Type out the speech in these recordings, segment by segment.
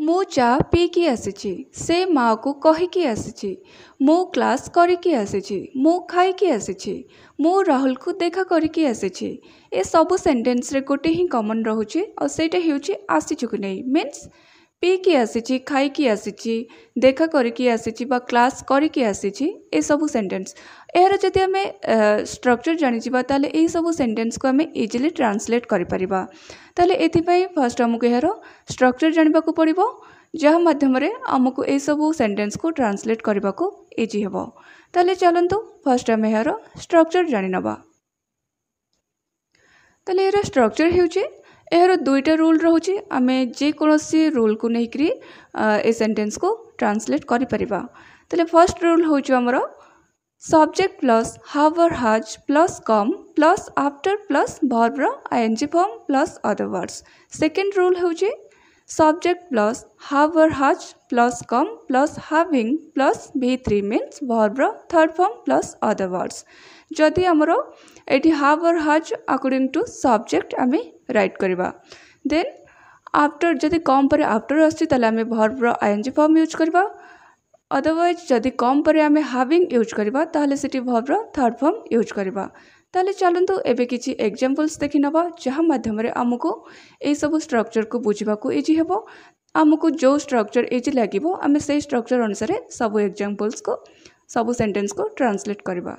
मु चा पीकी आसी से माँ को कहीकि आसी मु क्लास करिकी आसी मु खाईकी आसी मु राहुल को देखा करिकी आसी ए सबु सेंटेंस रे गोटे ही कॉमन रहूची और सेटा हेउची आसीचु कि नहीं मीन्स पीकी आसी खाईकी आसी देखा करिकी आसी बा क्लास करिकी आसी ए सबु सेंटेंस यार जदि आम स्ट्रक्चर जानिबा ताले ए सबु सेंटेंस को आम इजिली ट्रांसलेट करि परिबा ताले एथिपाई फर्स्ट आमको यार स्ट्रक्चर जानिबा को पड़िबो जहा माध्यम रे आमको ए सबु सेंटेंस को ट्रांसलेट करबा को इजी हेबो। ताले चलंतु फर्स्ट आम यार स्ट्रक्चर जानि नबा। ताले यार स्ट्रक्चर हेउची यार दुईटा रूल रोचे आम जेकोसी रूल को लेकिन ए सेंटेंस को ट्रांसलेट करि परिबा। ताले फर्स्ट रूल होउची हमर subject plus have or has plus come plus after plus verb ING form plus other words. Second rule होउची subject plus have or has plus come plus having plus V3 means verb third form plus other words. जदि आमर एटी have or has according to subject आम write करवा then after जदि come पर after आसी आम वर्ब आईएनजी फॉर्म यूज करवा अदरवाइज जदि कम पर आम हाविंग यूज करवा ताहले सिटी वर्ब थर्ड फॉर्म यूज करवा। ताले चलंतु एबे किछि एग्जांपल्स देखि नबा जहा माध्यम रे हमको ए सब स्ट्रक्चर को बुझिबा को इजी हेबो। हमको जो स्ट्रक्चर इजी लागिबो आम से स्ट्रक्चर अनुसार सब एग्जांपल्स को सब सेंटेंस को ट्रांसलेट करवा।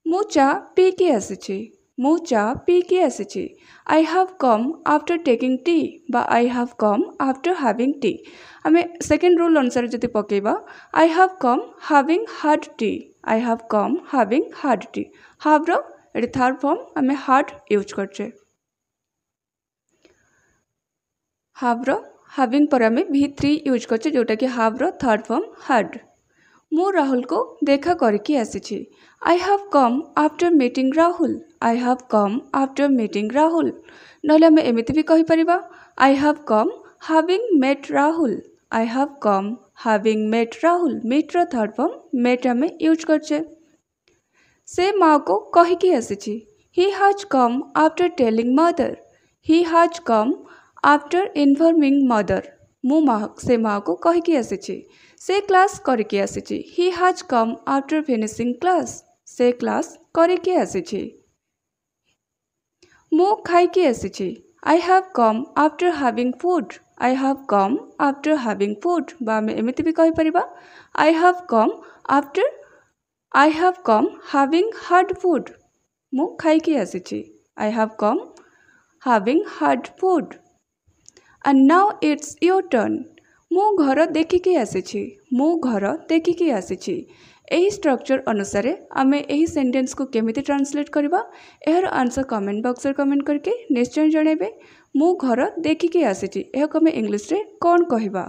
मु चा पीकी आसी मु चा पीकी आसी I have come after taking tea बा I have come after having tea. आम सेकेंड रूल अनुसार जदि पकेबा I have come having had tea I have come having had tea have रो एटी थर्ड फॉर्म आम हार्ड यूज करछे have row having पर आम V3 यूज करछे जोटा कि हाव रो थर्ड फॉर्म हार्ड। मु राहुल को देखा करिकी आसी I have come after meeting Rahul I have come after meeting Rahul. नहले आम एमिति भी कहि परिबा I have come having met Rahul I have come having met Rahul meet रो थर्ड फॉर्म मेट आम यूज करछे। से माँ को कहीकि आसी he has come after telling mother he has come after informing mother. मु से माँ को कहीकि आसी से क्लास करिकी आसी he has come after finishing class से क्लास करिकी आसी। मु खाईकी आसी I have come after having food I have come after having food बा आम एमिति भी कहि परिबा I have come after I have come having had food मु खाईकी आसी I have come having had food. And now it's your turn मु घर देखिकी आसी मु घर देखिकी आसी। यही स्ट्रक्चर अनुसार आम यही सेंटेंस को केमिति ट्रांसलेट करवा यार आंसर कमेंट बॉक्स में कमेंट करके निश्चय जनइबे। मु घर देखिकी आसी एहा को आम इंग्लिश रे कौन कहबा।